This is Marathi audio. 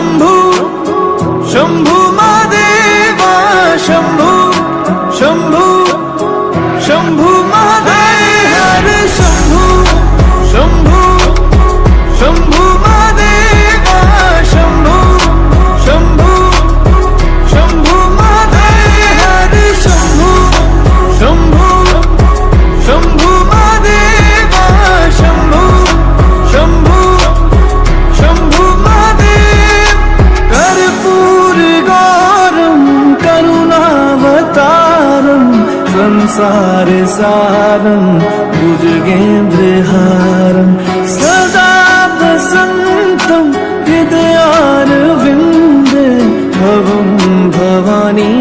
शंभू शंभू महादेवा शंभू शंभू शंभू महादेव हर शंभू शंभू शंभू महादेवा शंभू शंभू शंभू महादेव हर शंभू शंभू शंभू महादेवा शंभू शंभू शंभू महादेव कर्पूर गौरम करुणावतारम संसार सारम भुजगेन्द्रहारम सदा वसन्तं हृदयारविन्दे भवं भवानी